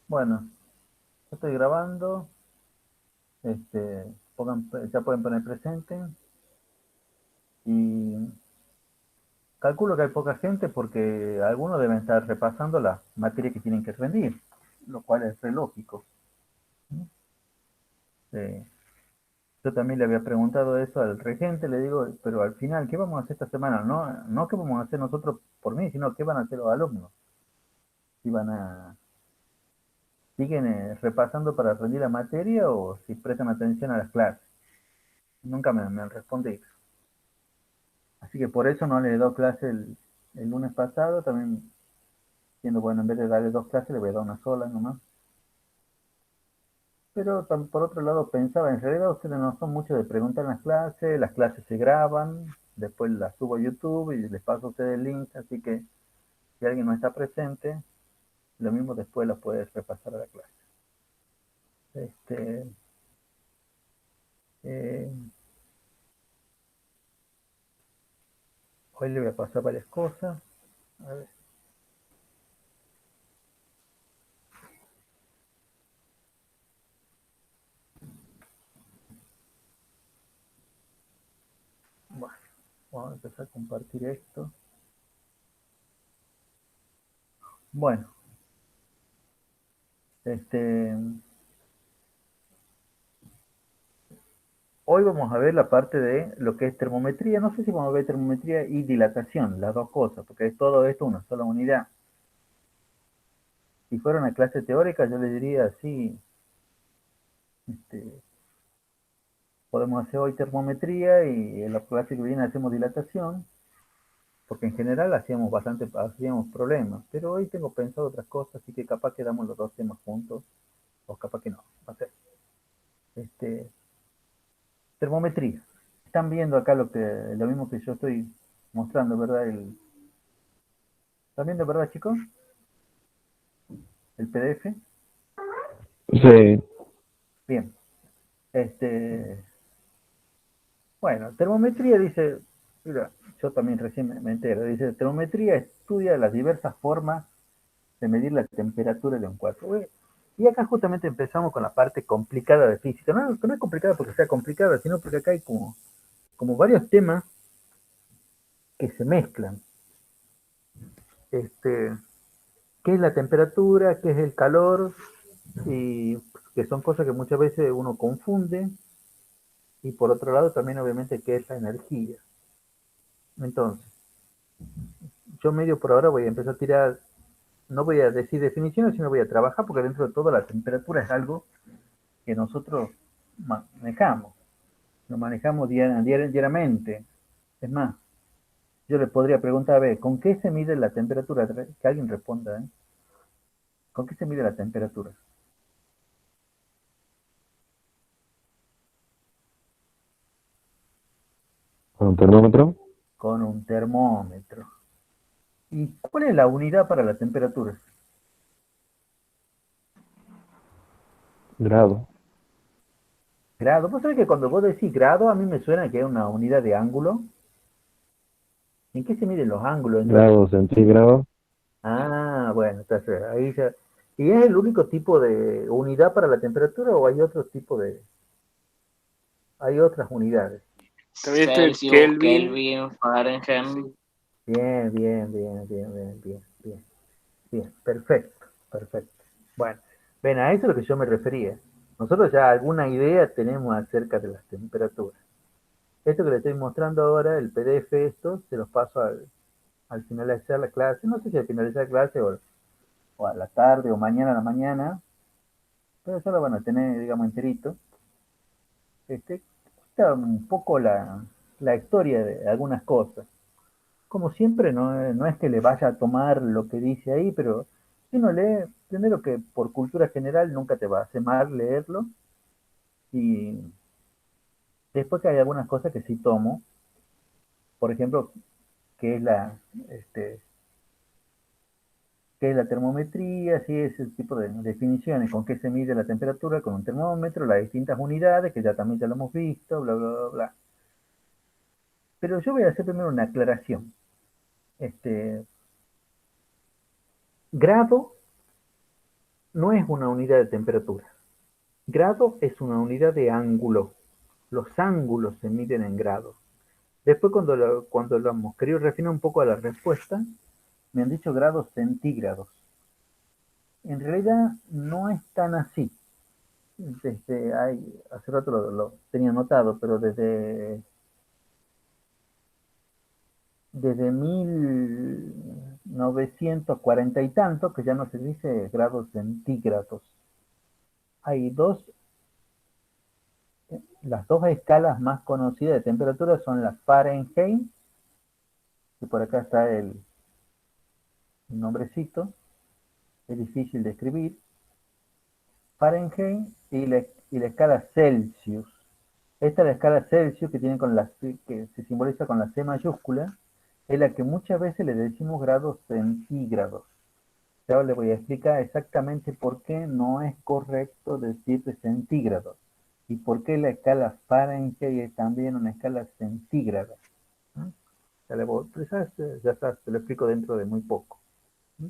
Bueno, yo estoy grabando, ya pueden poner presente y calculo que hay poca gente porque algunos deben estar repasando la materia que tienen que rendir, lo cual es re lógico. ¿No? Eh, yo también le había preguntado eso al regente, le digo, pero al final, ¿qué vamos a hacer esta semana? No, no qué vamos a hacer nosotros por mí, sino qué van a hacer los alumnos. Si van a, siguen repasando para rendir la materia o si prestan atención a las clases. Nunca me han respondido. Así que por eso no le he dado clase el lunes pasado, también siendo bueno, en vez de darle dos clases, le voy a dar una sola nomás. Pero por otro lado pensaba, en realidad ustedes no son mucho de preguntar en las clases se graban, después las subo a YouTube y les paso a ustedes el link, así que si alguien no está presente, lo mismo después lo puedes repasar a la clase. Este, eh, Hoy le voy a pasar varias cosas. A ver, bueno, vamos a empezar a compartir esto. Bueno, este, hoy vamos a ver la parte de lo que es termometría. No sé si vamos a ver termometría y dilatación, las dos cosas, porque es todo esto una sola unidad. Si fuera una clase teórica, yo le diría, sí, este, podemos hacer hoy termometría y en la clase que viene hacemos dilatación, porque en general hacíamos problemas. Pero hoy tengo pensado otras cosas, así que capaz que damos los dos temas juntos, o capaz que no. Va a ser. Este, Termometría. Están viendo acá lo mismo que yo estoy mostrando, ¿verdad? ¿Están viendo, verdad, chicos? El PDF. Sí, Bien. Este, bueno, termometría dice, mira, yo también recién me entero, dice, termometría estudia las diversas formas de medir la temperatura de un cuerpo. Y acá justamente empezamos con la parte complicada de física. No es complicada porque sea complicada, sino porque acá hay como varios temas que se mezclan. Este, ¿Qué es la temperatura? ¿Qué es el calor? Y que son cosas que muchas veces uno confunde. Y por otro lado también obviamente qué es la energía. Entonces, yo medio por ahora voy a empezar a tirar, no voy a decir definiciones, sino voy a trabajar porque dentro de todo la temperatura es algo que nosotros manejamos, lo manejamos diariamente. Es más, yo le podría preguntar, a ver, ¿con qué se mide la temperatura? Que alguien responda, ¿eh? ¿Con qué se mide la temperatura? con un termómetro, Con un termómetro. ¿Y cuál es la unidad para la temperatura? grado, Grado. ¿Vos sabés que cuando vos decís grado, a mí me suena que es una unidad de ángulo? ¿En qué se miden los ángulos entonces? grado centígrado, Ah, bueno, entonces ahí ya. ¿Y es el único tipo de unidad para la temperatura o hay otro tipo hay otras unidades? También está el Celsius, Kelvin. Kelvin, Fahrenheit. Bien, bien, bien, bien, bien, bien, bien, bien, perfecto, perfecto. Bueno, ven, a eso es lo que yo me refería. Nosotros ya alguna idea tenemos acerca de las temperaturas. Esto que le estoy mostrando ahora, el PDF, esto, se los paso al finalizar la clase. No sé si al finalizar la clase o a la tarde o mañana a la mañana, pero eso lo van a tener, digamos, enterito. Está un poco la historia de algunas cosas. Como siempre, no es que le vaya a tomar lo que dice ahí, pero si uno lee, primero que por cultura general nunca te va a hacer mal leerlo, y después que hay algunas cosas que sí tomo, por ejemplo, que es este, qué es la termometría, sí, ese tipo de definiciones, con qué se mide la temperatura con un termómetro, las distintas unidades, que ya también ya lo hemos visto, bla, bla, bla, bla. Pero yo voy a hacer primero una aclaración. Este, grado no es una unidad de temperatura. Grado es una unidad de ángulo. Los ángulos se miden en grados. Después, cuando lo hemos querido refinar un poco a la respuesta, me han dicho grados centígrados. En realidad no es tan así. Hace rato lo tenía notado, pero desde 1940 y tanto, que ya no se dice grados centígrados. Hay las dos escalas más conocidas de temperatura son la Fahrenheit, y por acá está el nombrecito, es difícil de escribir, Fahrenheit y la escala Celsius. Esta es la escala Celsius que tiene que se simboliza con la C mayúscula, es la que muchas veces le decimos grados centígrados. Ya les voy a explicar exactamente por qué no es correcto decir de centígrados y por qué la escala Fahrenheit es también una escala centígrada. ¿Mm? Ya está, te lo explico dentro de muy poco. ¿Mm?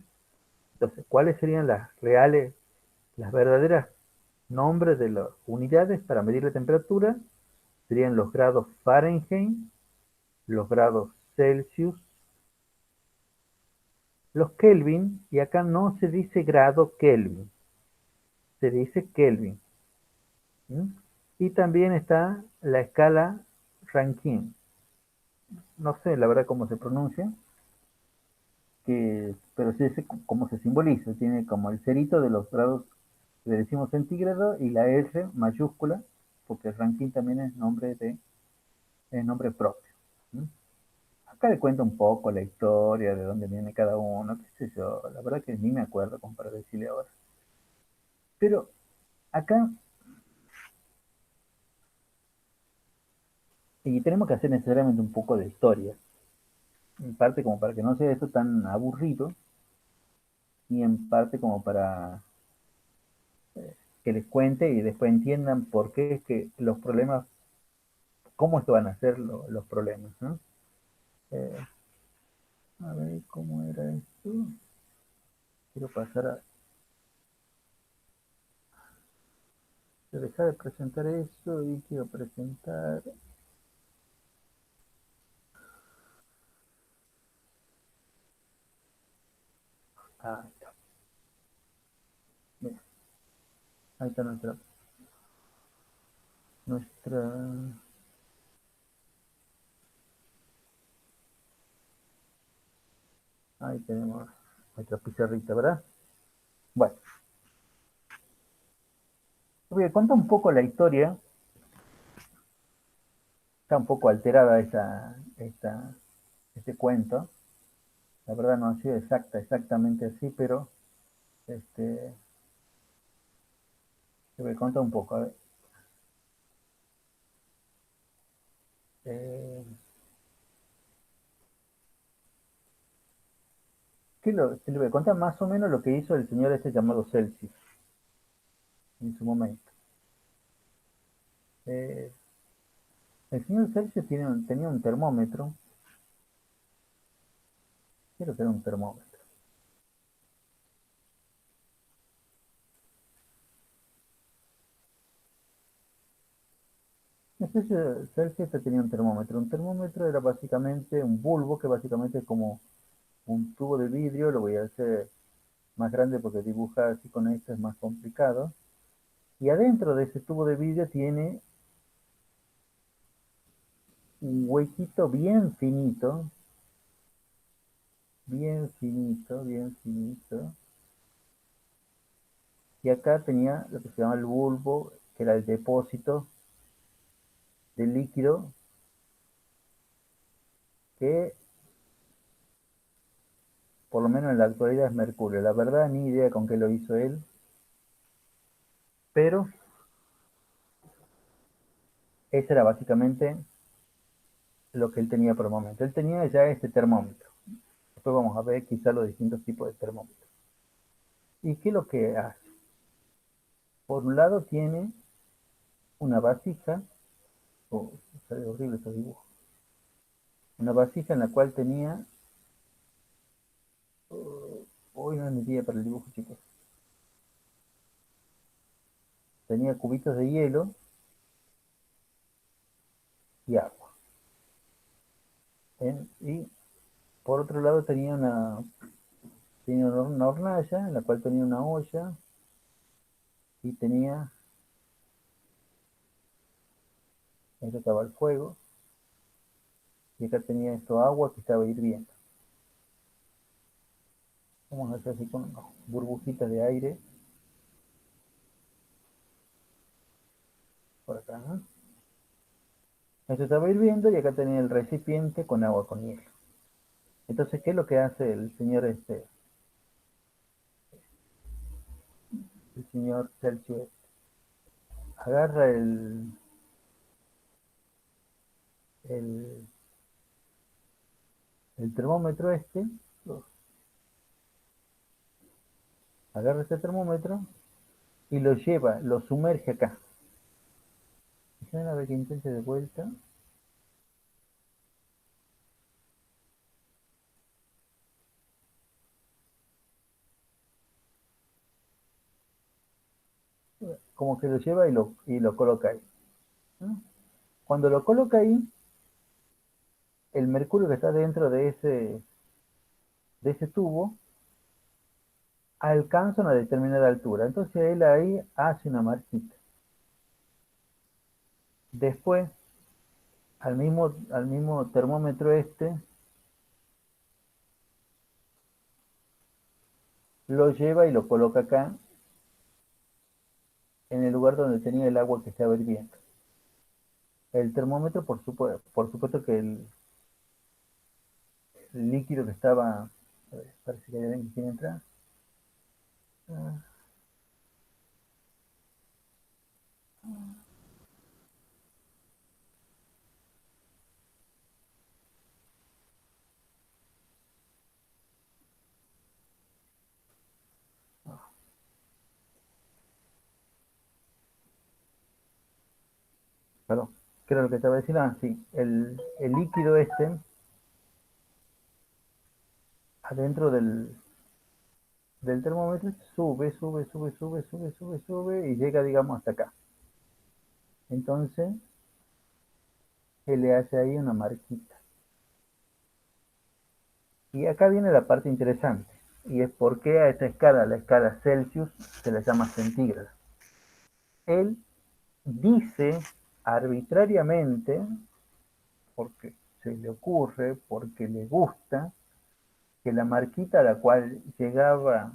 Entonces, ¿cuáles serían las verdaderas nombres de las unidades para medir la temperatura? Serían los grados Fahrenheit, los grados Celsius, los Kelvin, y acá no se dice grado Kelvin, se dice Kelvin. ¿Mm? Y también está la escala Rankine. No sé la verdad cómo se pronuncia, pero sí sé cómo se simboliza. Tiene como el cerito de los grados, le decimos centígrado, y la R mayúscula, porque Rankine también es nombre propio. ¿Mm? Acá le cuento un poco la historia, de dónde viene cada uno, qué sé yo. La verdad que ni me acuerdo como para decirle ahora. Pero acá, y tenemos que hacer necesariamente un poco de historia, en parte como para que no sea esto tan aburrido, y en parte como para que les cuente y después entiendan por qué es que los problemas, cómo es que van a ser los problemas, ¿no? Eh, a ver, ¿cómo era esto? Quiero pasar a dejar de presentar esto y quiero presentar. Ahí está. Mira, ahí está nuestra. Ahí tenemos nuestra pizarrita, ¿verdad? Bueno, voy a contar un poco la historia. Está un poco alterada este cuento. La verdad no ha sido exactamente así, pero este, te voy a contar un poco. A ver. Eh, te le voy a contar más o menos lo que hizo el señor este llamado Celsius en su momento. Eh, el señor Celsius tenía un termómetro. Quiero tener un termómetro. Entonces Celsius tenía un termómetro. Un termómetro era básicamente un bulbo que básicamente es como un tubo de vidrio. Lo voy a hacer más grande porque dibujar así con esto es más complicado. Y adentro de ese tubo de vidrio tiene un huequito bien finito. Y acá tenía lo que se llama el bulbo, que era el depósito de líquido, que por lo menos en la actualidad es mercurio. La verdad, ni idea con qué lo hizo él, pero ese era básicamente lo que él tenía por el momento. Él tenía ya este termómetro. Después vamos a ver quizá los distintos tipos de termómetros. ¿Y qué es lo que hace? Por un lado tiene una vasija, oh, sale horrible este dibujo, una vasija en la cual tenía, hoy no es mi día para el dibujo, chicos, tenía cubitos de hielo y agua. Y por otro lado tenía una hornalla en la cual tenía una olla y tenía, esto estaba el fuego, y acá tenía esto agua que estaba hirviendo. Vamos a hacer así con burbujitas de aire por acá, ¿no? Esto estaba hirviendo y acá tenía el recipiente con agua con hielo. Entonces, ¿qué es lo que hace el señor Celsius? Agarra el, el termómetro agarra este termómetro y lo lleva, lo sumerge acá. Déjame ver que intente de vuelta. Como que lo lleva y lo coloca ahí, ¿no? Cuando lo coloca ahí, el mercurio que está dentro de ese tubo alcanza una determinada altura. Entonces él ahí hace una marquita. Después, al mismo termómetro lo lleva y lo coloca acá en el lugar donde tenía el agua que estaba hirviendo. El termómetro, por supuesto que el líquido que estaba, a ver, parece que hay alguien que quiere entrar. Ah, perdón, ¿qué era lo que estaba diciendo? Ah, sí, el líquido adentro del termómetro sube, sube, sube, sube, sube, sube, sube y llega, digamos, hasta acá. Entonces, él le hace ahí una marquita. Y acá viene la parte interesante, y es por qué a esta escala, la escala Celsius, se la llama centígrada. Él dice arbitrariamente, porque se le ocurre, porque le gusta, que la marquita a la cual llegaba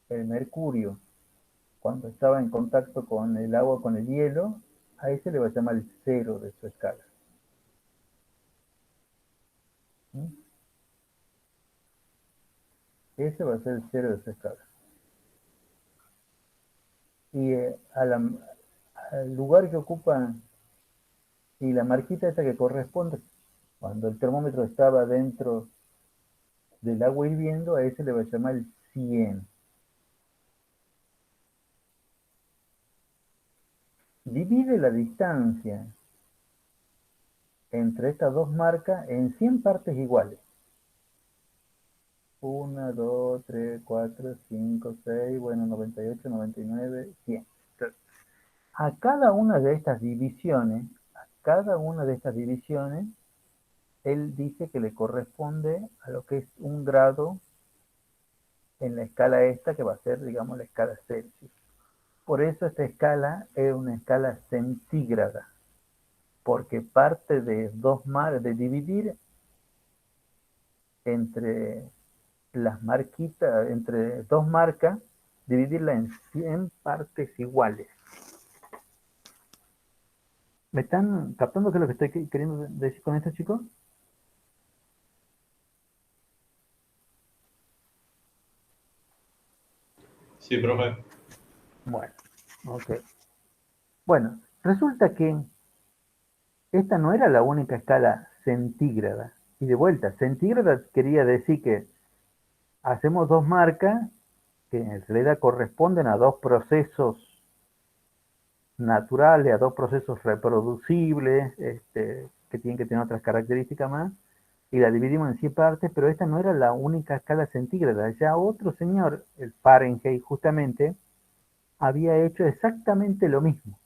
el mercurio cuando estaba en contacto con el agua, con el hielo, a ese le va a llamar el cero de su escala. ¿Mm? Ese va a ser el cero de su escala. Y al lugar que ocupa, y la marquita esa que corresponde, cuando el termómetro estaba dentro del agua hirviendo, a ese le va a llamar el 100. Divide la distancia entre estas dos marcas en 100 partes iguales. 1, 2, 3, 4, 5, 6, bueno, 98, 99, 100. A cada una de estas divisiones, él dice que le corresponde a lo que es un grado en la escala esta, que va a ser, digamos, la escala Celsius. Por eso esta escala es una escala centígrada, porque parte de dividir entre las marquitas, entre dos marcas, dividirla en 100 partes iguales. ¿Me están captando qué es lo que estoy queriendo decir con esto, chicos? Sí, profe. Bueno, ok. Bueno, resulta que esta no era la única escala centígrada. Y de vuelta, centígrada quería decir que hacemos dos marcas que en realidad corresponden a dos procesos naturales, a dos procesos reproducibles, que tienen que tener otras características más, y la dividimos en 100 partes, pero esta no era la única escala centígrada. Ya otro señor, el Fahrenheit justamente, había hecho exactamente lo mismo,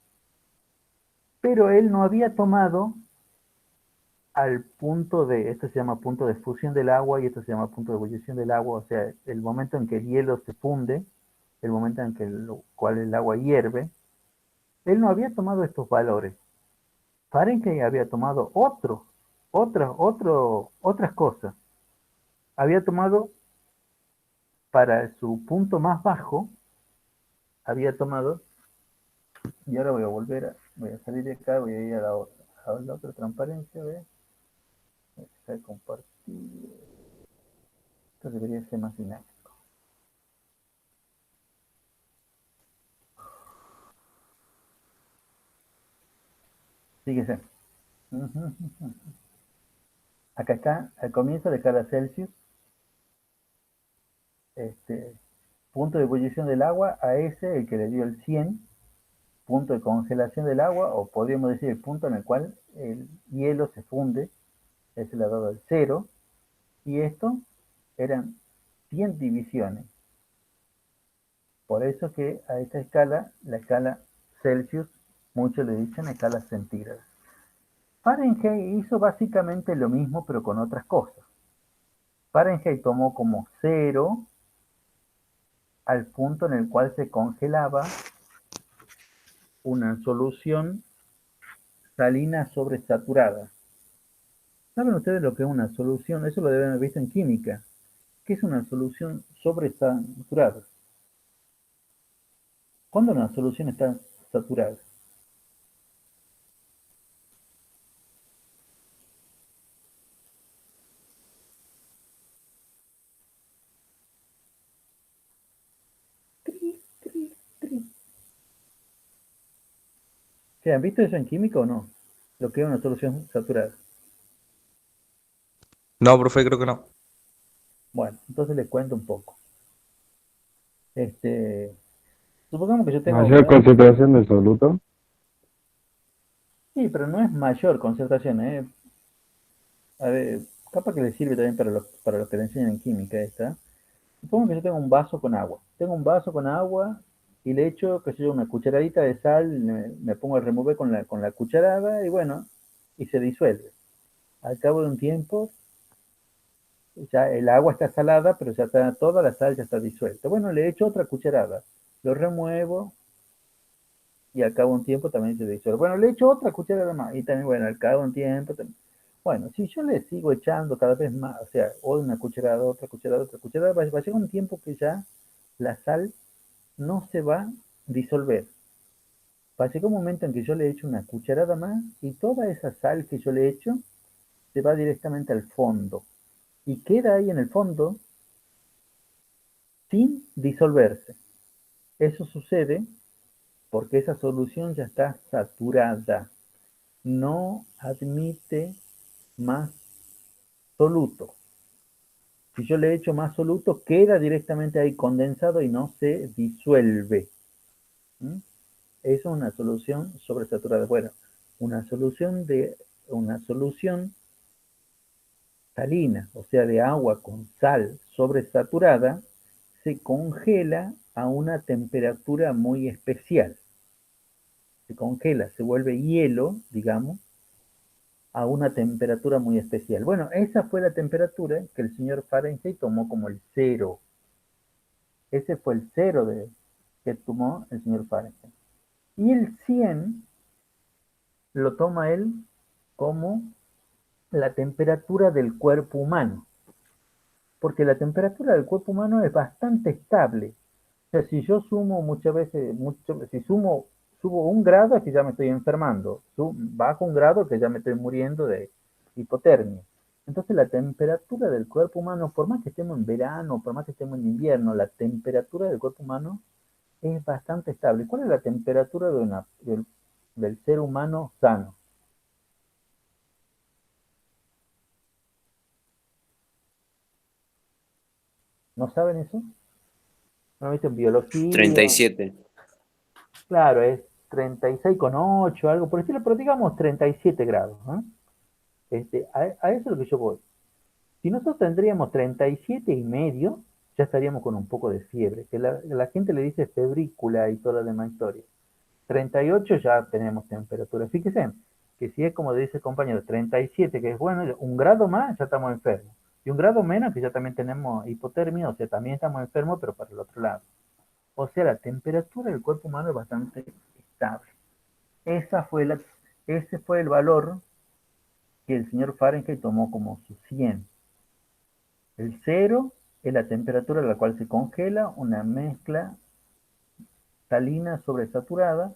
pero él no había tomado al punto de, esto se llama punto de fusión del agua y esto se llama punto de ebullición del agua, o sea, el momento en que el hielo se funde, el momento en que cual el agua hierve, él no había tomado estos valores. Fahrenheit había tomado otras cosas. Había tomado para su punto más bajo, había tomado, y ahora voy a salir de acá, voy a ir a la otra transparencia, ¿ves? Voy a dejar compartir. Esto debería ser más dinámico. Fíjese. Acá está, al comienzo de cada Celsius, este, punto de ebullición del agua, a ese, el que le dio el 100, punto de congelación del agua, o podríamos decir el punto en el cual el hielo se funde, ese le ha dado el 0, y esto eran 100 divisiones. Por eso que a esta escala, la escala Celsius, muchos le dicen escala centígrada. Fahrenheit hizo básicamente lo mismo, pero con otras cosas. Fahrenheit tomó como 0 al punto en el cual se congelaba una solución salina sobresaturada. ¿Saben ustedes lo que es una solución? Eso lo deben haber visto en química. ¿Qué es una solución sobresaturada? ¿Cuándo una solución está saturada? ¿Se han visto eso en química o no? Lo que es una solución saturada. No, profe, creo que no. Bueno, entonces les cuento un poco. Este, supongamos que yo tengo Mayor concentración de soluto. Sí, pero no es mayor concentración, ¿eh? A ver, capaz que le sirve también para los que le enseñan en química esta. Supongo que yo tengo un vaso con agua. Tengo un vaso con agua y le echo, qué sé yo, una cucharadita de sal, me pongo a remover con la cucharada y bueno, y se disuelve. Al cabo de un tiempo, ya el agua está salada, pero ya está, toda la sal ya está disuelta. Bueno, le echo otra cucharada, lo remuevo y al cabo de un tiempo también se disuelve. Bueno, le echo otra cucharada más y también, bueno, al cabo de un tiempo también. Bueno, si yo le sigo echando cada vez más, o sea, una cucharada, otra cucharada, va a llegar un tiempo que ya la sal no se va a disolver. Va a llegar un momento en que yo le echo una cucharada más y toda esa sal que yo le echo se va directamente al fondo y queda ahí en el fondo sin disolverse. Eso sucede porque esa solución ya está saturada, no admite más soluto. Si yo le echo más soluto, queda directamente ahí condensado y no se disuelve. ¿Mm? Eso es una solución sobresaturada. Bueno, una solución salina, o sea, de agua con sal sobresaturada, se congela a una temperatura muy especial. Se congela, se vuelve hielo, digamos, a una temperatura muy especial. Bueno, esa fue la temperatura que el señor Fahrenheit tomó como el cero. Ese fue el cero que tomó el señor Fahrenheit. Y el 100 lo toma él como la temperatura del cuerpo humano. Porque la temperatura del cuerpo humano es bastante estable. O sea, si yo sumo muchas veces, si subo un grado es que ya me estoy enfermando. Bajo un grado es que ya me estoy muriendo de hipotermia. Entonces la temperatura del cuerpo humano, por más que estemos en verano, por más que estemos en invierno, la temperatura del cuerpo humano es bastante estable. ¿Cuál es la temperatura del ser humano sano? ¿No saben eso? ¿No viste en biología? 37. Claro, es 36,8, algo por el estilo, pero digamos 37 grados. ¿Eh? A eso es lo que yo voy. Si nosotros tendríamos 37 y medio, ya estaríamos con un poco de fiebre, que la gente le dice febrícula y toda la demás historia. 38 ya tenemos temperatura. Fíjense que si es como dice el compañero, 37, que es bueno, un grado más ya estamos enfermos. Y un grado menos que ya también tenemos hipotermia, o sea, también estamos enfermos, pero para el otro lado. O sea, la temperatura del cuerpo humano es bastante estable. Esa fue la, ese fue el valor que el señor Fahrenheit tomó como su 100. El cero es la temperatura a la cual se congela una mezcla salina sobresaturada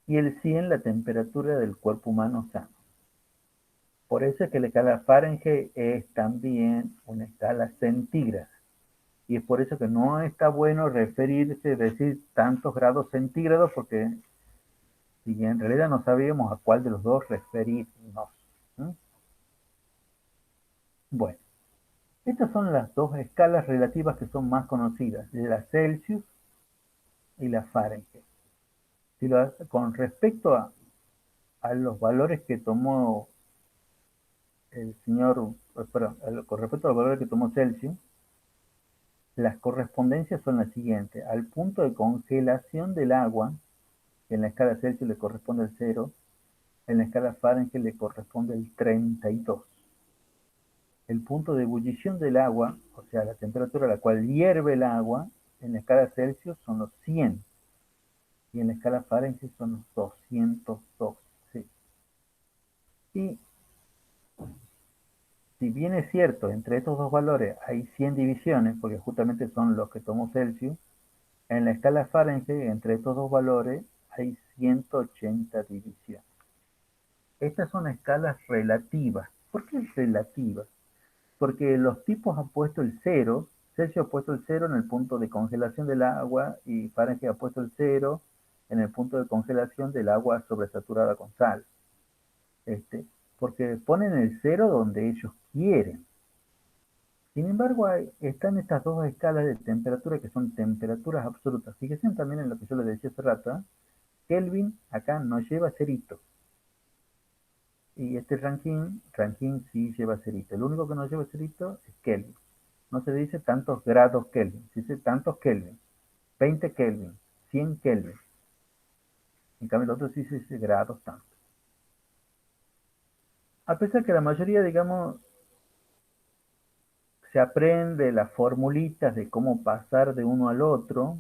y el 100 la temperatura del cuerpo humano sano. Por eso es que la escala Fahrenheit es también una escala centígrada. Y es por eso que no está bueno referirse, decir tantos grados centígrados, porque si en realidad no sabíamos a cuál de los dos referirnos. ¿Mm? Bueno, estas son las dos escalas relativas que son más conocidas, la Celsius y la Fahrenheit. Si con respecto a los valores que tomó el señor, perdón, con respecto a los valores que tomó Celsius, las correspondencias son las siguientes. Al punto de congelación del agua, que en la escala Celsius le corresponde el 0, en la escala Fahrenheit le corresponde el 32. El punto de ebullición del agua, o sea, la temperatura a la cual hierve el agua, en la escala Celsius son los 100 y en la escala Fahrenheit son los 202. ¿Sí? Y si bien es cierto, entre estos dos valores hay 100 divisiones, porque justamente son los que tomó Celsius, en la escala Fahrenheit, entre estos dos valores, hay 180 divisiones. Estas son escalas relativas. ¿Por qué relativas? Porque los tipos han puesto el cero, Celsius ha puesto el cero en el punto de congelación del agua y Fahrenheit ha puesto el cero en el punto de congelación del agua sobresaturada con sal. Porque ponen el cero donde ellos quieren. Sin embargo, están estas dos escalas de temperatura que son temperaturas absolutas. Fíjense también en lo que yo les decía hace rato. Kelvin acá no lleva cerito. Y este Rankine sí lleva cerito. El único que no lleva cerito es Kelvin. No se dice tantos grados Kelvin, se dice tantos Kelvin. 20 Kelvin, 100 Kelvin. En cambio, el otro sí se dice grados tanto. A pesar que la mayoría, digamos, se aprende las formulitas de cómo pasar de uno al otro,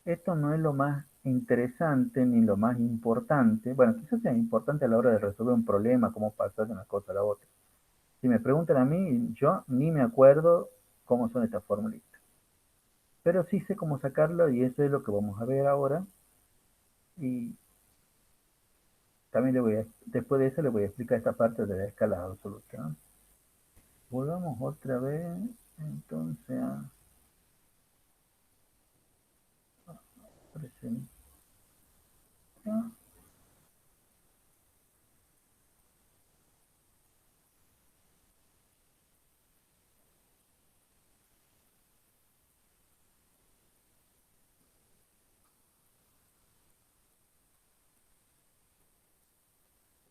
esto no es lo más interesante ni lo más importante. Bueno, quizás sea importante a la hora de resolver un problema, cómo pasar de una cosa a la otra. Si me preguntan a mí, yo ni me acuerdo cómo son estas formulitas. Pero sí sé cómo sacarlo y eso es lo que vamos a ver ahora. Y también después de eso le voy a explicar esta parte de la escala absoluta, ¿no? Volvamos otra vez, entonces, presentar.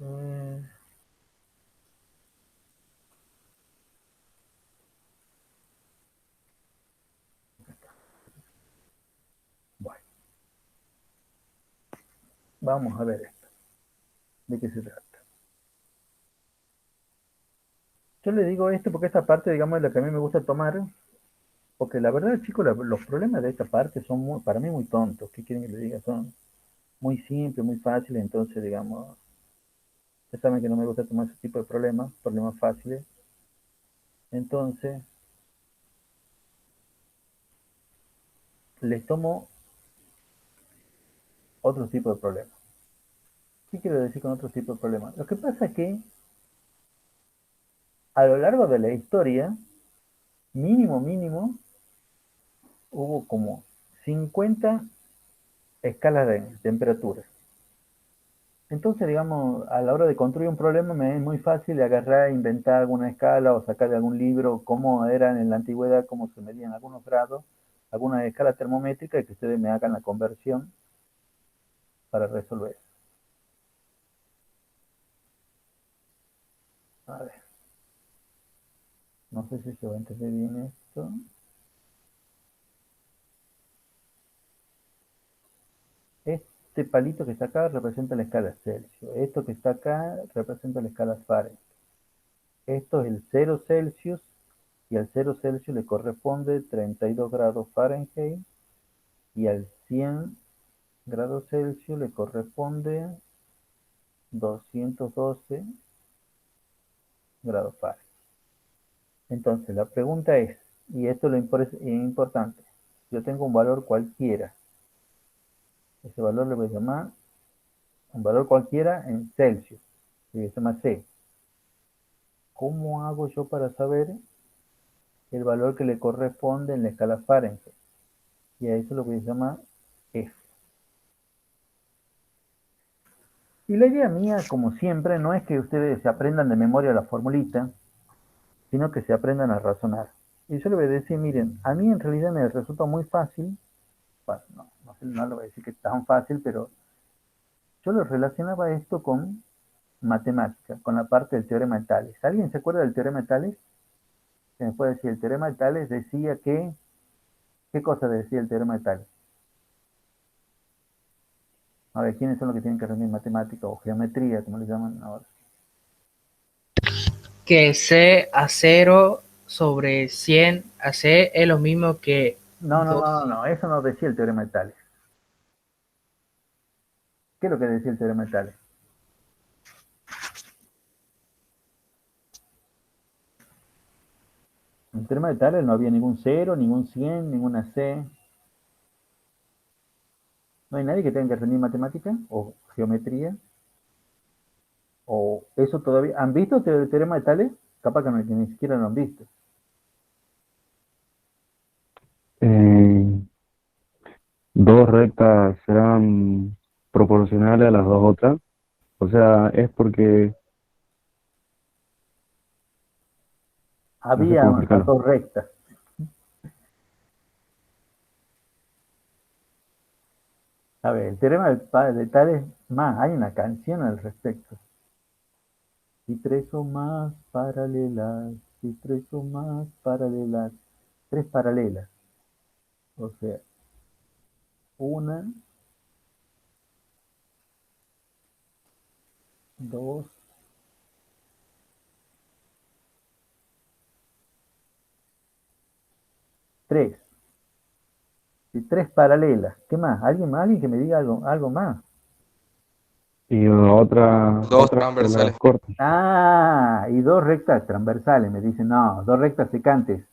Eh, bueno, vamos a ver esto. ¿De qué se trata? Yo le digo esto porque esta parte, digamos, es la que a mí me gusta tomar, porque la verdad, chicos, los problemas de esta parte son para mí muy tontos. ¿Qué quieren que le diga? Son muy simples, muy fáciles, entonces, digamos, ya saben que no me gusta tomar ese tipo de problemas fáciles. Entonces, les tomo otro tipo de problemas. ¿Qué quiero decir con otro tipo de problemas? Lo que pasa es que a lo largo de la historia, mínimo, hubo como 50 escalas de temperatura. Entonces, digamos, a la hora de construir un problema me es muy fácil agarrar, inventar alguna escala o sacar de algún libro cómo eran en la antigüedad, cómo se medían algunos grados, algunas escalas termométricas y que ustedes me hagan la conversión para resolver. A ver, no sé si se va a entender bien esto. Este palito que está acá representa la escala Celsius. Esto que está acá representa la escala Fahrenheit. Esto es el 0 Celsius y al 0 Celsius le corresponde 32 grados Fahrenheit y al 100 grados Celsius le corresponde 212 grados Fahrenheit. Entonces la pregunta es, y esto es lo importante, yo tengo un valor cualquiera, ese valor le voy a llamar un valor cualquiera en Celsius, que se llama C. ¿Cómo hago yo para saber el valor que le corresponde en la escala Fahrenheit? Y a eso lo voy a llamar F. Y la idea mía, como siempre, no es que ustedes se aprendan de memoria la formulita, sino que se aprendan a razonar. Y yo le voy a decir, miren, a mí en realidad me resulta muy fácil, bueno, no le voy a decir que es tan fácil, pero yo lo relacionaba esto con matemática, con la parte del teorema de Tales. ¿Alguien se acuerda del teorema de Tales? Se me puede decir, el teorema de Tales decía que, ¿qué cosa decía el teorema de Tales? A ver, ¿quiénes son los que tienen que rendir matemática o geometría, como le llaman ahora? Que C a 0/100 a C es lo mismo que No, eso no decía el teorema de Tales. ¿Qué es lo que decía el teorema de Tales? En el teorema de Tales no había ningún 0, ningún 100, ninguna C. ¿No hay nadie que tenga que rendir matemática o geometría? ¿O eso todavía? ¿Han visto el teorema de Tales? Capaz que ni siquiera lo han visto. Dos rectas serán proporcionales a las dos otras. O sea, es porque, no sé Había cómo las explicarlo. dos rectas. A ver, el teorema de Tales, más, hay una canción al respecto. Si tres o más paralelas, si tres o más paralelas, tres paralelas. O sea, una, dos, tres. Si tres paralelas. ¿Qué más? ¿Alguien que me diga algo más? Y la Dos otra que las transversales. corta. Ah, y dos rectas transversales. Me dicen, no, dos rectas secantes.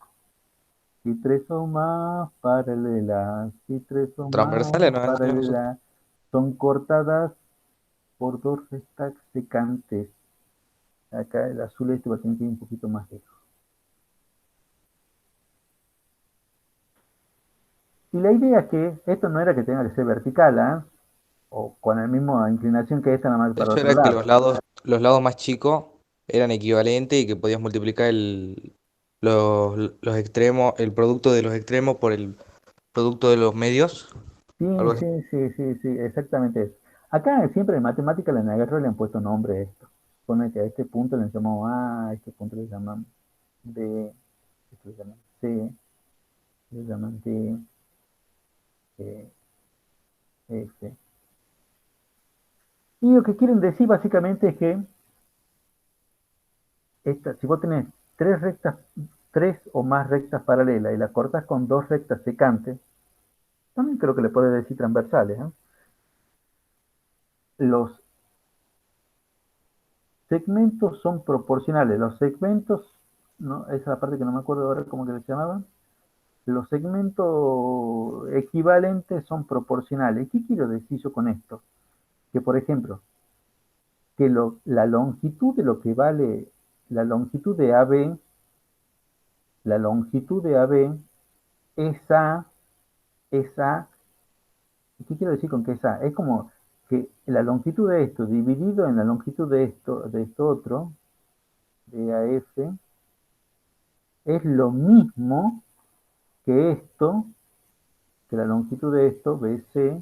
Si tres o más paralelas, si tres o Transversales más no es eso. paralelas, son cortadas por dos rectas secantes. Acá el azul este va a tener que ir un poquito más lejos. Y la idea es que esto no era que tenga que ser vertical, ¿eh? O con la misma inclinación que esta, nada más De para hecho, otro era que lado. los lados más chicos eran equivalentes y que podías multiplicar los extremos, el producto de los extremos por el producto de los medios. Sí, Algo así. sí, exactamente eso. Acá siempre en matemática le han puesto nombre a esto. Pone que a este punto le llamamos A, a este punto le llaman B, a este le llaman C, le llaman D, E, F. Y lo que quieren decir básicamente es que si vos tenés tres o más rectas paralelas y las cortas con dos rectas secantes, también creo que le puedes decir transversales, ¿eh? Los segmentos son proporcionales. Los segmentos, ¿no? Esa es la parte que no me acuerdo ahora cómo que se llamaban. Los segmentos equivalentes son proporcionales. ¿Qué quiero decir yo con esto? Que, por ejemplo, que la longitud de lo que vale la longitud de AB, la longitud de AB es A, es A. ¿Qué quiero decir con que es A? Es como que la longitud de esto dividido en la longitud de esto otro, de AF, es lo mismo que esto, que la longitud de esto, BC,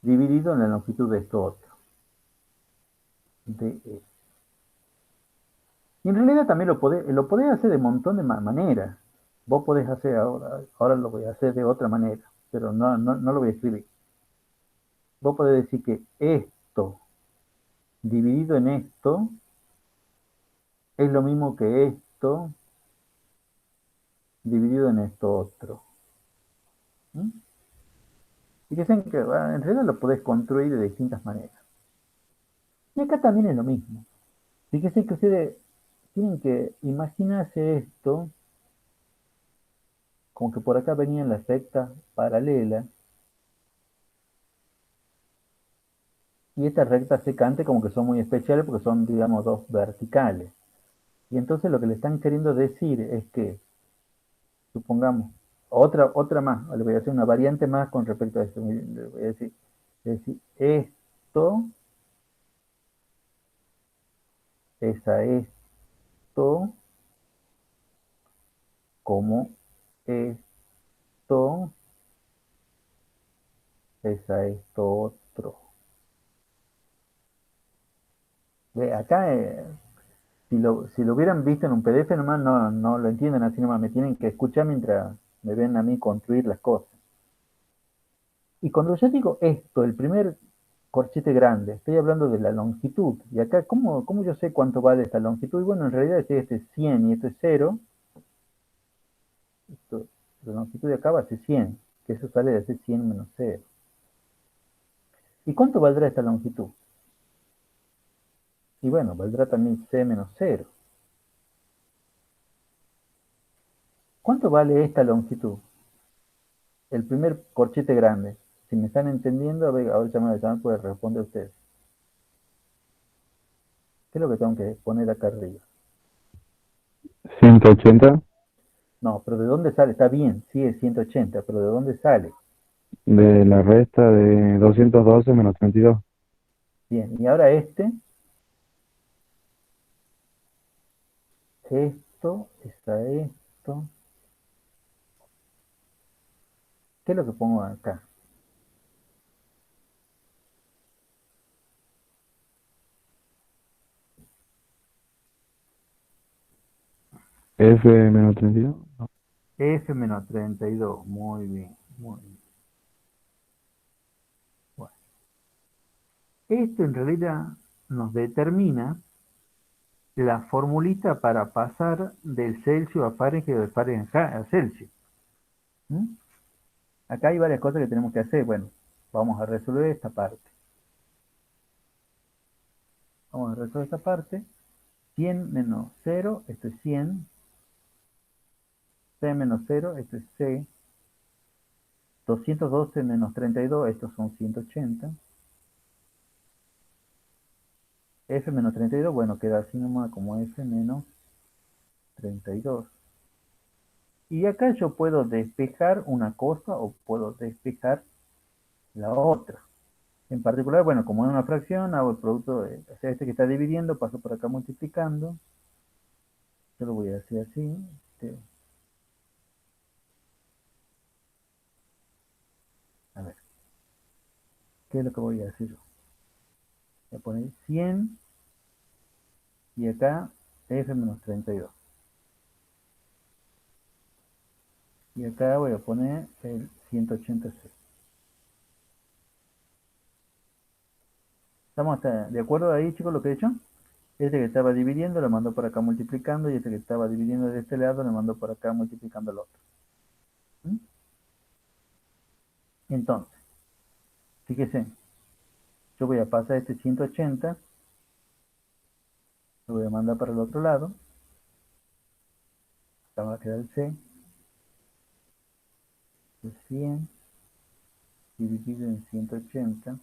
dividido en la longitud de esto otro, DE. Y en realidad también lo podés hacer de un montón de maneras. Vos podés hacer ahora lo voy a hacer de otra manera. pero no lo voy a escribir. Vos podés decir que esto dividido en esto es lo mismo que esto dividido en esto otro. ¿Mm? Y dicen que en realidad lo podés construir de distintas maneras. Y acá también es lo mismo. Fíjense que ustedes tienen que imaginarse esto como que por acá venían las rectas paralelas y estas rectas secantes como que son muy especiales porque son, digamos, dos verticales. Y entonces lo que le están queriendo decir es que, supongamos, otra más, le voy a hacer una variante más con respecto a esto. Le voy a decir esto es a esto como esto es a esto otro. Ve, acá, si lo hubieran visto en un PDF nomás no lo entienden así nomás, me tienen que escuchar mientras me ven a mí construir las cosas. Y cuando yo digo esto, el primer corchete grande, estoy hablando de la longitud. Y acá, ¿cómo yo sé cuánto vale esta longitud? Y bueno, en realidad si este es 100 y esto es 0, la longitud de acá va a ser 100, que eso sale de ser 100 menos 0. ¿Y cuánto valdrá esta longitud? Y bueno, valdrá también c menos 0. ¿Cuánto vale esta longitud? El primer corchete grande. Si me están entendiendo, a ver, ahora ya me puede responder usted. ¿Qué es lo que tengo que poner acá arriba? 180 No, pero ¿de dónde sale? Está bien, sí es 180, pero ¿de dónde sale? de la resta de 212 menos 32. Bien, y ahora esto está esto. ¿Qué es lo que pongo acá? F menos 32. No. F menos 32, muy bien, muy bien. Bueno, esto en realidad nos determina la formulita para pasar del Celsius a Fahrenheit o de Fahrenheit a Celsius. ¿Mm? Acá hay varias cosas que tenemos que hacer. Bueno, vamos a resolver esta parte. Vamos a resolver esta parte. 100 menos 0, esto es 100. C menos 0, esto es C. 212 menos 32, estos son 180. F menos 32, bueno, queda así nomás como F menos 32. Y acá yo puedo despejar una cosa o puedo despejar la otra. En particular, bueno, como es una fracción, hago el producto, o sea, este que está dividiendo, paso por acá multiplicando. Yo lo voy a hacer así. A ver, ¿qué es lo que voy a hacer yo? Voy a poner 100 y acá F menos 32. Y acá voy a poner el 186. ¿Estamos de acuerdo ahí, chicos, lo que he hecho? Este que estaba dividiendo lo mando por acá multiplicando y este que estaba dividiendo de este lado lo mando por acá multiplicando el otro. ¿Mm? Entonces, fíjense, yo voy a pasar este 180, lo voy a mandar para el otro lado. Acá va a quedar el C, es 100 dividido en 180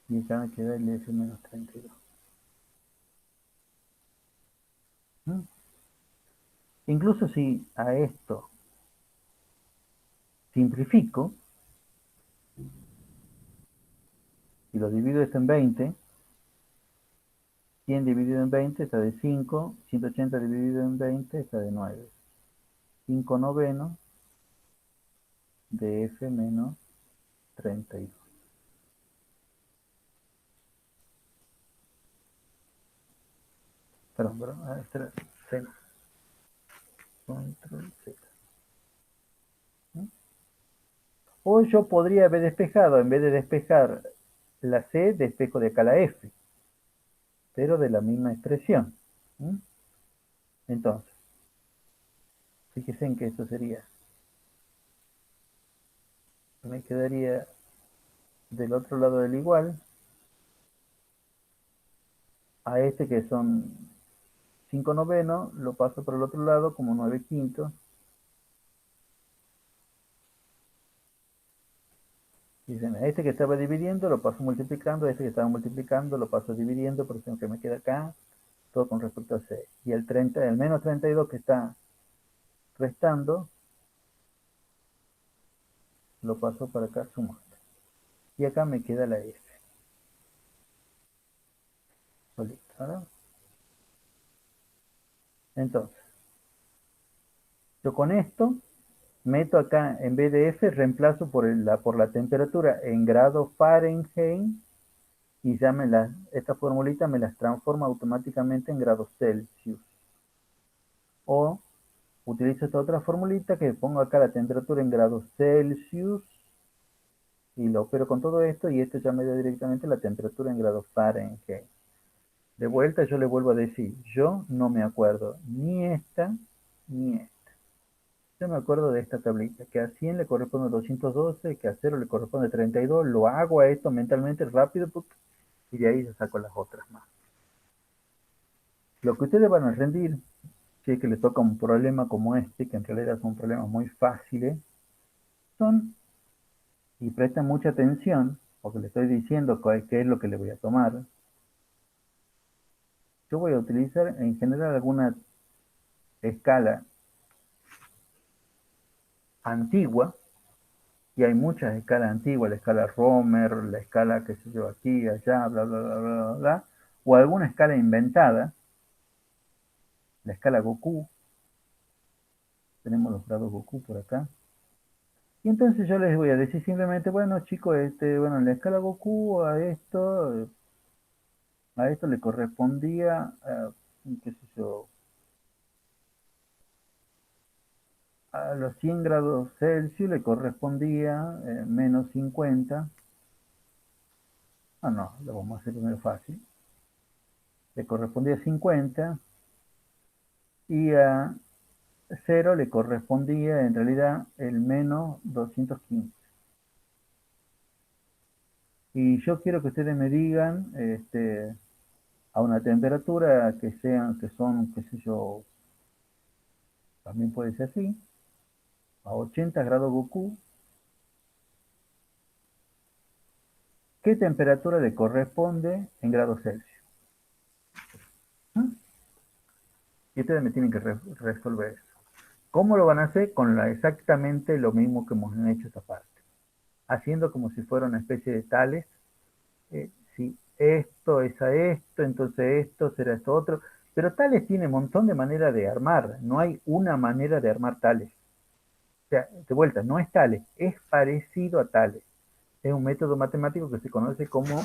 y acá me queda el F menos 32. ¿Mm? Incluso si a esto simplifico y lo divido esto en 20, 100 dividido en 20 está de 5, 180 dividido en 20 está de 9. 5 novenos de F menos 32. Perdón, espera, C, control Z. ¿Mm? O yo podría haber despejado, en vez de despejar la C, despejo de acá la F, pero de la misma expresión. ¿Mm? Entonces, fíjense en que esto sería, me quedaría del otro lado del igual, a este que son 5 novenos, lo paso por el otro lado como 9 quintos. Dicen, a este que estaba dividiendo lo paso multiplicando, a este que estaba multiplicando lo paso dividiendo, por ejemplo, que me queda acá, todo con respecto a 6. Y el 30, el menos 32 que está restando, lo paso para acá sumando. Y acá me queda la F. Solito, ¿verdad? Entonces, yo con esto meto acá, en vez de F, reemplazo por la temperatura en grados Fahrenheit y ya esta formulita me las transforma automáticamente en grados Celsius. O utilizo esta otra formulita que pongo acá la temperatura en grados Celsius y lo opero con todo esto y esto ya me da directamente la temperatura en grados Fahrenheit. De vuelta yo le vuelvo a decir, yo no me acuerdo ni esta ni esta. Yo me acuerdo de esta tablita, que a 100 le corresponde 212, que a 0 le corresponde 32, lo hago a esto mentalmente rápido y de ahí yo saco las otras más. Lo que ustedes van a rendir, si es que les toca un problema como este, que en realidad son problemas muy fáciles, son, y presten mucha atención, porque les estoy diciendo qué es lo que le voy a tomar, yo voy a utilizar en general alguna escala antigua, y hay muchas escalas antiguas, la escala Romer, la escala, qué sé yo, aquí, allá, bla, bla, bla, bla, bla, bla, o alguna escala inventada, la escala Goku, tenemos los grados Goku por acá, y entonces yo les voy a decir simplemente, bueno chicos, bueno, en la escala Goku a esto le correspondía, qué sé yo, a los 100 grados Celsius le correspondía menos 50. Ah, no, lo vamos a hacer primero fácil. Le correspondía 50 y a 0 le correspondía en realidad el menos 215. Y yo quiero que ustedes me digan a una temperatura que son, qué sé yo, también puede ser así, a 80 grados Goku, ¿qué temperatura le corresponde en grados Celsius? ¿Mm? Y ustedes me tienen que resolver eso. ¿Cómo lo van a hacer? Con exactamente lo mismo que hemos hecho esta parte. Haciendo como si fuera una especie de tales. Si esto es a esto, entonces esto será esto otro. Pero tales tiene un montón de maneras de armar. No hay una manera de armar tales. O sea, de vuelta, no es tales, es parecido a tales. Es un método matemático que se conoce como,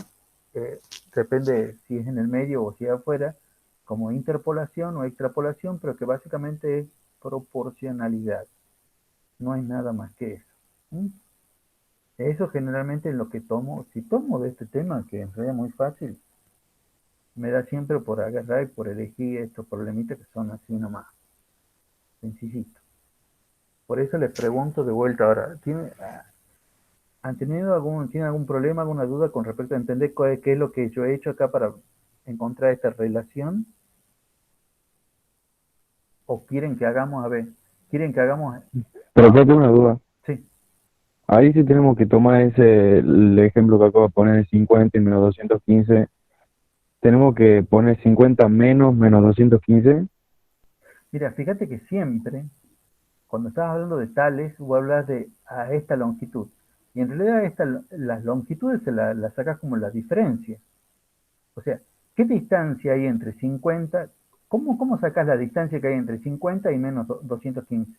depende si es en el medio o si es afuera, como interpolación o extrapolación, pero que básicamente es proporcionalidad. No hay nada más que eso. ¿Mm? Eso generalmente es lo que tomo. Si tomo de este tema, que en realidad es muy fácil, me da siempre por agarrar y por elegir estos problemitas que son así nomás. Sencillito. Por eso les pregunto de vuelta ahora, ¿tienen algún problema, alguna duda con respecto a entender qué es lo que yo he hecho acá para encontrar esta relación? ¿O quieren que hagamos, a ver, quieren que hagamos, Pero acá tengo una duda. sí, Ahí sí tenemos que tomar el ejemplo que acabo de poner, el 50 y menos 215. Tenemos que poner 50 menos 215. mira, fíjate que siempre, cuando estás hablando de tales, vos hablas de a esta longitud. Y en realidad las longitudes las sacas como la diferencia. O sea, ¿qué distancia hay entre 50? ¿Cómo sacas la distancia que hay entre 50 y menos 215?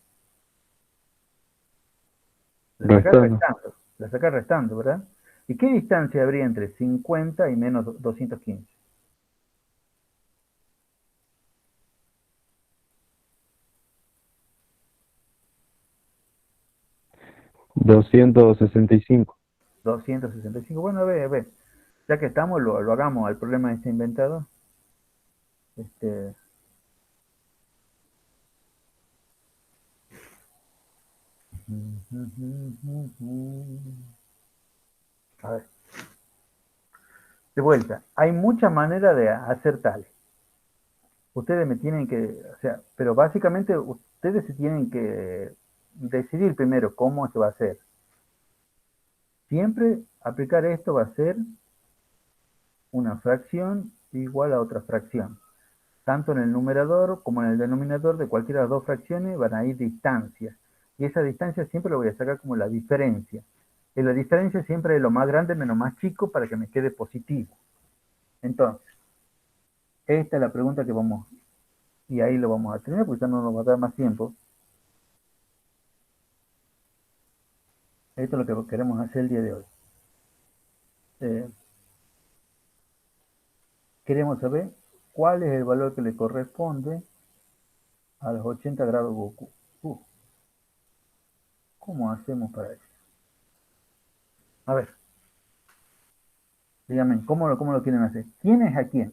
La sacás Restando. restando, la sacás restando, ¿verdad? ¿Y qué distancia habría entre 50 y menos 215? 265. 265. Bueno, a ver. Ya que estamos, lo hagamos al problema este inventado. Este, a ver, de vuelta. Hay muchas maneras de hacer tales. Ustedes me tienen que, o sea, pero básicamente ustedes se tienen que decidir primero cómo se va a hacer. Siempre aplicar esto va a ser una fracción igual a otra fracción. Tanto en el numerador como en el denominador de cualquiera de las dos fracciones van a ir distancias. Y esa distancia siempre lo voy a sacar como la diferencia. Y la diferencia siempre es lo más grande menos más chico para que me quede positivo. Entonces, esta es la pregunta que vamos, y ahí lo vamos a tener, porque ya no nos va a dar más tiempo. Esto es lo que queremos hacer el día de hoy. Eh, Queremos saber cuál es el valor que le corresponde a los 80 grados Goku. ¿Cómo hacemos para eso? A ver, díganme, ¿cómo lo quieren hacer? ¿Quién es a quién?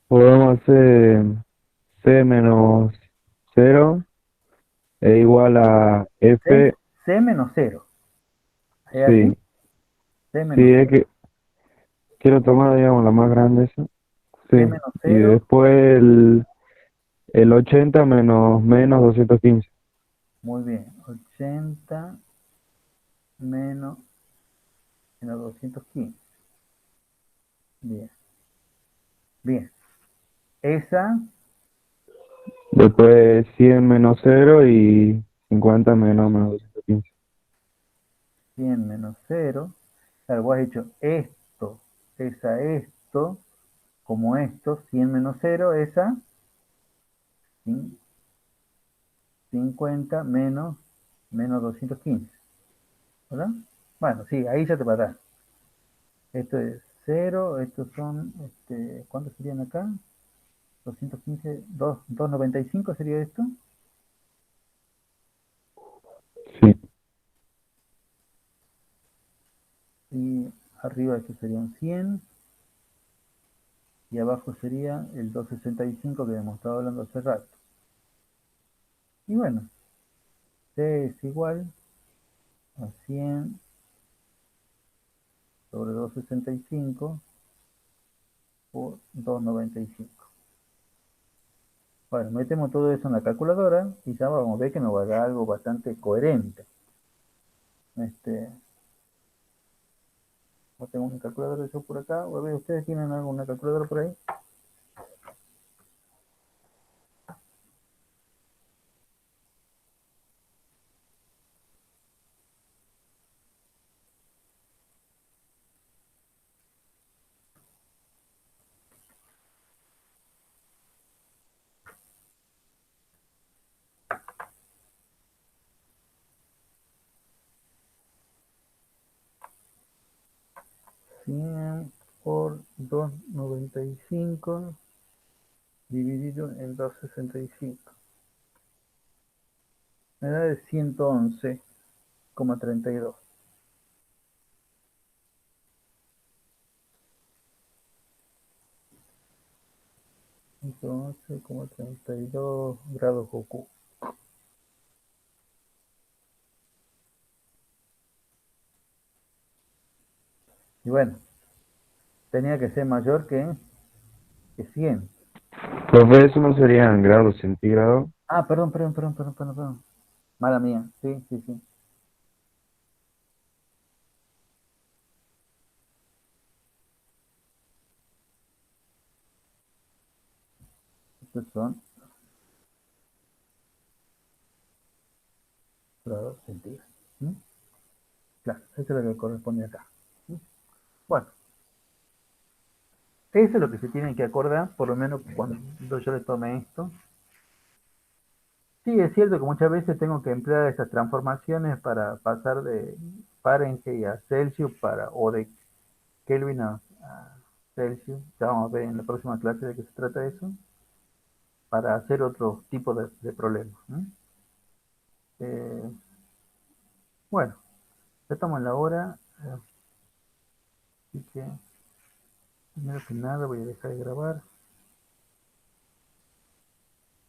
Podemos hacer C menos 0 es igual a C, F. C menos 0. ¿Es así? Sí, C sí, menos es 0. que quiero tomar, digamos, la más grande esa. Sí, C menos y 0. después el 80 menos 215. Muy bien. 80 menos 215. Bien. Bien. Esa, Después 100 menos 0 y 50 menos 215. 100 menos 0. Claro, vos has hecho esto, esa, esto, como esto, 100 menos 0, esa, 50 menos 215. ¿Verdad? Bueno, sí, ahí ya te va a dar. Esto es 0, estos son, ¿cuántos serían acá? 215, 295 sería esto. Sí, Y arriba esto serían 100. Y abajo sería el 265 que hemos estado hablando hace rato. Y bueno, C es igual a 100 sobre 265 por 295. Bueno, metemos todo eso en la calculadora y ya vamos a ver que nos va a dar algo bastante coherente. No tengo una calculadora yo por acá. O a ver, ¿ustedes tienen alguna calculadora por ahí? Cien por 295 dividido en 265. Me da de 111,32. Entonces, como 32 grados Goku. Y bueno, tenía que ser mayor que 100. profe, eso no serían grados centígrados. Ah, perdón. Mala mía. Sí, sí, sí. Estos son grados centígrados. ¿Mm? Claro, eso es lo que corresponde acá. ¿Mm? Bueno, eso es lo que se tienen que acordar, por lo menos cuando yo le tome esto. Sí, es cierto que muchas veces tengo que emplear esas transformaciones para pasar de Fahrenheit a Celsius o de Kelvin a Celsius. Ya vamos a ver en la próxima clase de qué se trata eso, para hacer otro tipo de problemas. ¿No? Eh, bueno, ya estamos en la hora, así que primero que nada voy a dejar de grabar.